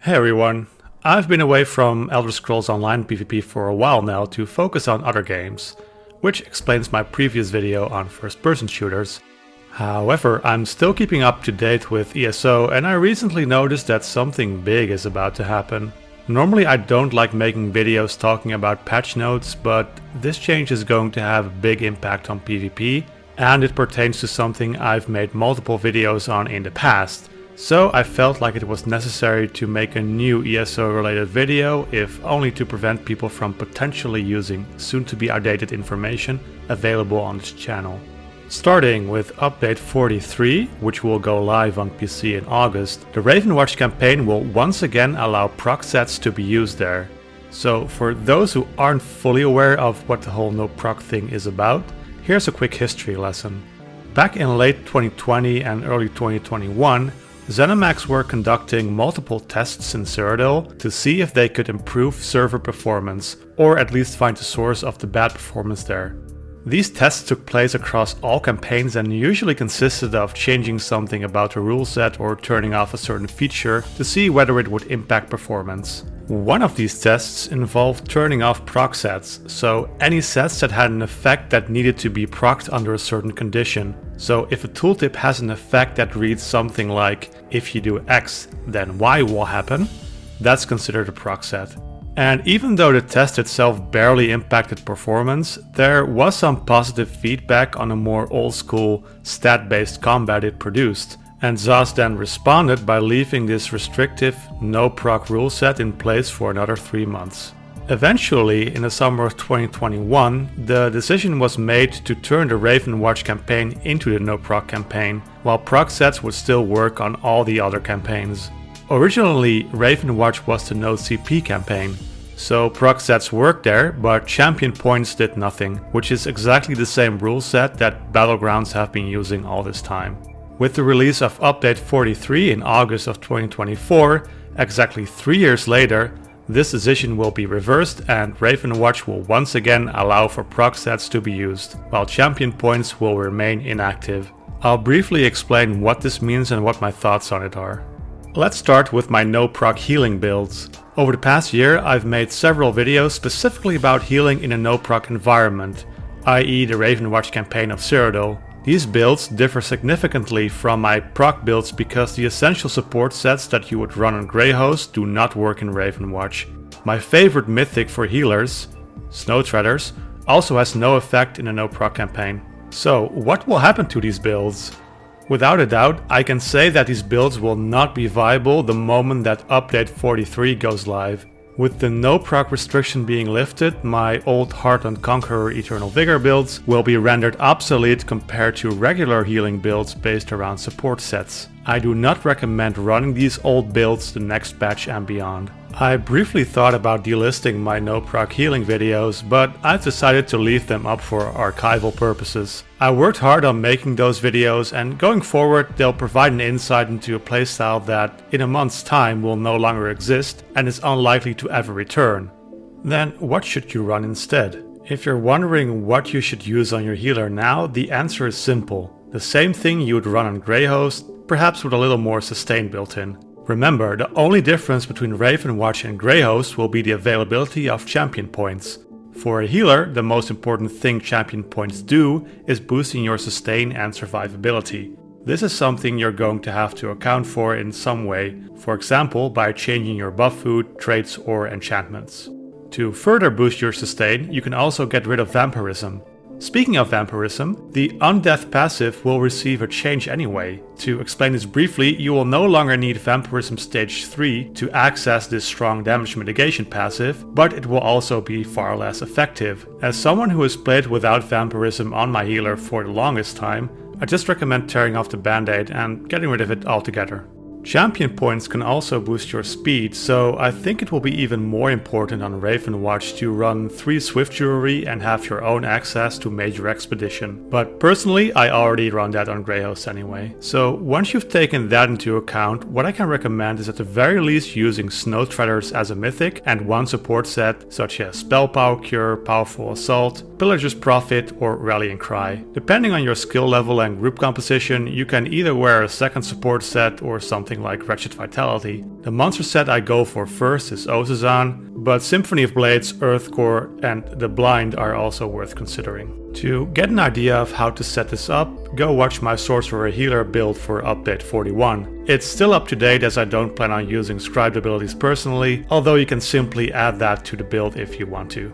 Hey everyone, I've been away from Elder Scrolls Online PvP for a while now to focus on other games, which explains my previous video on first-person shooters. However, I'm still keeping up to date with ESO and I recently noticed that something big is about to happen. Normally I don't like making videos talking about patch notes, but this change is going to have a big impact on PvP, and it pertains to something I've made multiple videos on in the past. So I felt like it was necessary to make a new ESO related video, if only to prevent people from potentially using soon to be outdated information available on this channel. Starting with update 43, which will go live on PC in August, the Ravenwatch campaign will once again allow proc sets to be used there. So for those who aren't fully aware of what the whole no-proc thing is about, here's a quick history lesson. Back in late 2020 and early 2021, ZeniMax were conducting multiple tests in Cyrodiil to see if they could improve server performance, or at least find the source of the bad performance there. These tests took place across all campaigns and usually consisted of changing something about a rule set or turning off a certain feature to see whether it would impact performance. One of these tests involved turning off proc sets, so any sets that had an effect that needed to be procced under a certain condition. So if a tooltip has an effect that reads something like, if you do X, then Y will happen, that's considered a proc set. And even though the test itself barely impacted performance, there was some positive feedback on a more old school stat-based combat it produced. And ZOS then responded by leaving this restrictive no-proc rule set in place for another 3 months. Eventually, in the summer of 2021, the decision was made to turn the Ravenwatch campaign into the no-proc campaign, while proc sets would still work on all the other campaigns. Originally, Ravenwatch was the no-CP campaign, so proc sets worked there, but champion points did nothing, which is exactly the same rule set that Battlegrounds have been using all this time. With the release of update 43 in August of 2024, exactly 3 years later, this decision will be reversed and Ravenwatch will once again allow for proc sets to be used, while champion points will remain inactive. I'll briefly explain what this means and what my thoughts on it are. Let's start with my no-proc healing builds. Over the past year, I've made several videos specifically about healing in a no-proc environment, i.e. the Ravenwatch campaign of Cyrodiil. These builds differ significantly from my proc builds because the essential support sets that you would run on Greyhost do not work in Ravenwatch. My favorite mythic for healers, Snow Treaders, also has no effect in a no-proc campaign. So what will happen to these builds? Without a doubt, I can say that these builds will not be viable the moment that update 43 goes live. With the no-proc restriction being lifted, my old Heartland Conqueror Eternal Vigor builds will be rendered obsolete compared to regular healing builds based around support sets. I do not recommend running these old builds the next patch and beyond. I briefly thought about delisting my no-proc healing videos, but I've decided to leave them up for archival purposes. I worked hard on making those videos, and going forward they'll provide an insight into a playstyle that in a month's time will no longer exist and is unlikely to ever return. Then what should you run instead? If you're wondering what you should use on your healer now, the answer is simple. The same thing you would run on Greyhost, perhaps with a little more sustain built in. Remember, the only difference between Ravenwatch and Greyhost will be the availability of champion points. For a healer, the most important thing champion points do is boosting your sustain and survivability. This is something you're going to have to account for in some way, for example by changing your buff food, traits or enchantments. To further boost your sustain, you can also get rid of vampirism. Speaking of vampirism, the Undeath passive will receive a change anyway. To explain this briefly, you will no longer need Vampirism Stage 3 to access this strong damage mitigation passive, but it will also be far less effective. As someone who has played without vampirism on my healer for the longest time, I just recommend tearing off the band-aid and getting rid of it altogether. Champion points can also boost your speed, so I think it will be even more important on Ravenwatch to run 3 Swift Jewelry and have your own access to Major Expedition. But personally, I already run that on Greyhost anyway. So once you've taken that into account, what I can recommend is at the very least using Snow Treaders as a mythic and one support set such as Spell Power Cure, Powerful Assault, Pillager's Prophet or Rallying Cry. Depending on your skill level and group composition, you can either wear a second support set or something something like Wretched Vitality. The monster set I go for first is Ozazan, but Symphony of Blades, Earthcore and The Blind are also worth considering. To get an idea of how to set this up, go watch my Sorcerer Healer build for update 41. It's still up to date as I don't plan on using scribed abilities personally, although you can simply add that to the build if you want to.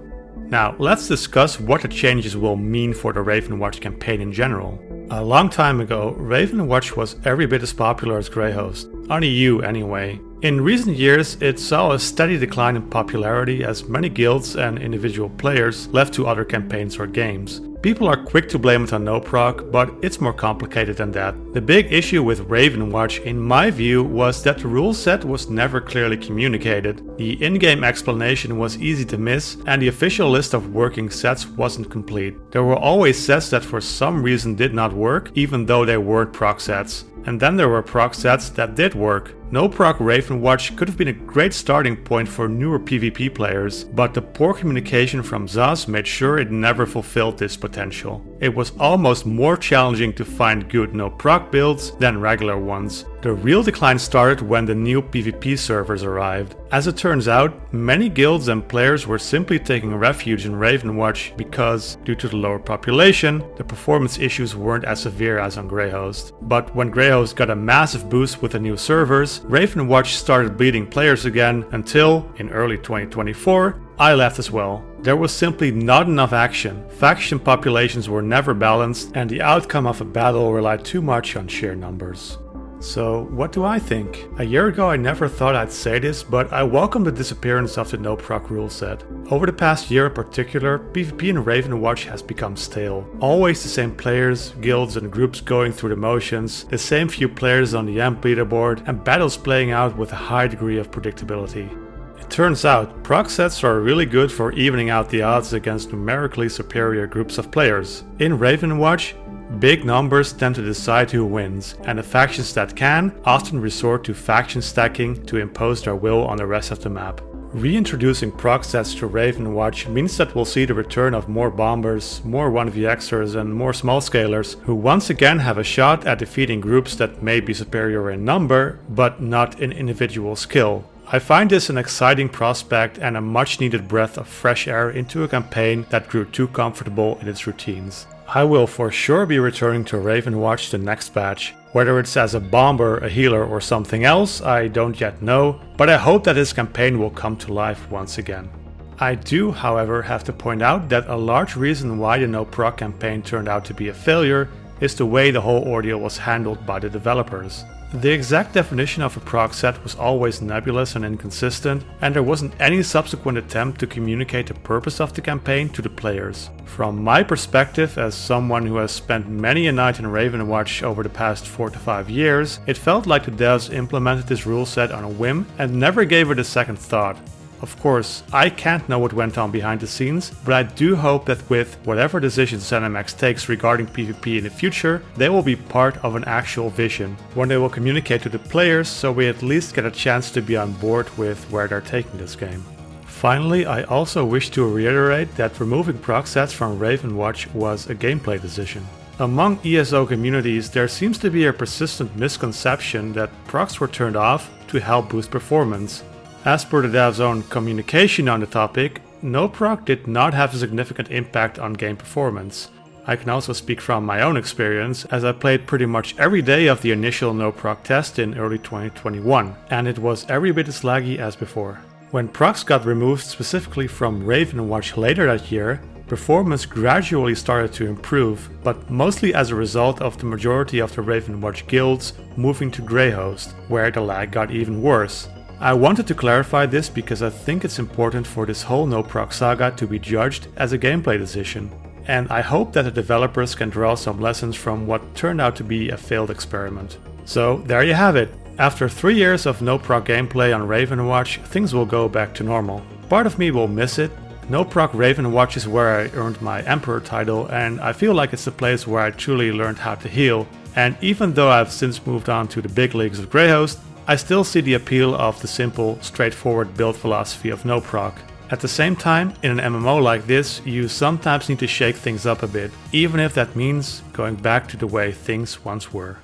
Now, let's discuss what the changes will mean for the Ravenwatch campaign in general. A long time ago, Ravenwatch was every bit as popular as Greyhost, on EU anyway. In recent years, it saw a steady decline in popularity as many guilds and individual players left to other campaigns or games. People are quick to blame it on no-proc, but it's more complicated than that. The big issue with Ravenwatch, in my view, was that the rule set was never clearly communicated. The in-game explanation was easy to miss, and the official list of working sets wasn't complete. There were always sets that for some reason did not work, even though they weren't proc sets. And then there were proc sets that did work. No-proc Ravenwatch could have been a great starting point for newer PvP players, but the poor communication from ZAS made sure it never fulfilled this potential. It was almost more challenging to find good no-proc builds than regular ones. The real decline started when the new PvP servers arrived. As it turns out, many guilds and players were simply taking refuge in Ravenwatch because, due to the lower population, the performance issues weren't as severe as on Greyhost. But when Greyhost got a massive boost with the new servers, Ravenwatch started bleeding players again until, in early 2024, I left as well. There was simply not enough action, faction populations were never balanced, and the outcome of a battle relied too much on sheer numbers. So, what do I think? A year ago I never thought I'd say this, but I welcome the disappearance of the no-proc rule set. Over the past year in particular, PvP in Ravenwatch has become stale. Always the same players, guilds and groups going through the motions, the same few players on the AMP leaderboard, and battles playing out with a high degree of predictability. It turns out, proc sets are really good for evening out the odds against numerically superior groups of players. In Ravenwatch, big numbers tend to decide who wins, and the factions that can often resort to faction stacking to impose their will on the rest of the map. Reintroducing proc sets to Ravenwatch means that we'll see the return of more bombers, more 1vxers and more small scalers who once again have a shot at defeating groups that may be superior in number, but not in individual skill. I find this an exciting prospect and a much needed breath of fresh air into a campaign that grew too comfortable in its routines. I will for sure be returning to Ravenwatch the next patch. Whether it's as a bomber, a healer or something else, I don't yet know, but I hope that this campaign will come to life once again. I do, however, have to point out that a large reason why the no-proc campaign turned out to be a failure is the way the whole ordeal was handled by the developers. The exact definition of a proc set was always nebulous and inconsistent, and there wasn't any subsequent attempt to communicate the purpose of the campaign to the players. From my perspective, as someone who has spent many a night in Ravenwatch over the past 4 to 5 years, it felt like the devs implemented this rule set on a whim and never gave it a second thought. Of course, I can't know what went on behind the scenes, but I do hope that with whatever decisions ZeniMax takes regarding PvP in the future, they will be part of an actual vision, one they will communicate to the players so we at least get a chance to be on board with where they're taking this game. Finally, I also wish to reiterate that removing proc sets from Ravenwatch was a gameplay decision. Among ESO communities, there seems to be a persistent misconception that procs were turned off to help boost performance. As per the dev's own communication on the topic, no-proc did not have a significant impact on game performance. I can also speak from my own experience, as I played pretty much every day of the initial no-proc test in early 2021, and it was every bit as laggy as before. When procs got removed specifically from Ravenwatch later that year, performance gradually started to improve, but mostly as a result of the majority of the Ravenwatch guilds moving to Greyhost, where the lag got even worse. I wanted to clarify this because I think it's important for this whole no-proc saga to be judged as a gameplay decision, and I hope that the developers can draw some lessons from what turned out to be a failed experiment. So there you have it. After 3 years of no-proc gameplay on Ravenwatch, things will go back to normal. Part of me will miss it. No-proc Ravenwatch is where I earned my Emperor title, and I feel like it's the place where I truly learned how to heal. And even though I've since moved on to the big leagues of Greyhost, I still see the appeal of the simple, straightforward build philosophy of no-proc. At the same time, in an MMO like this, you sometimes need to shake things up a bit, even if that means going back to the way things once were.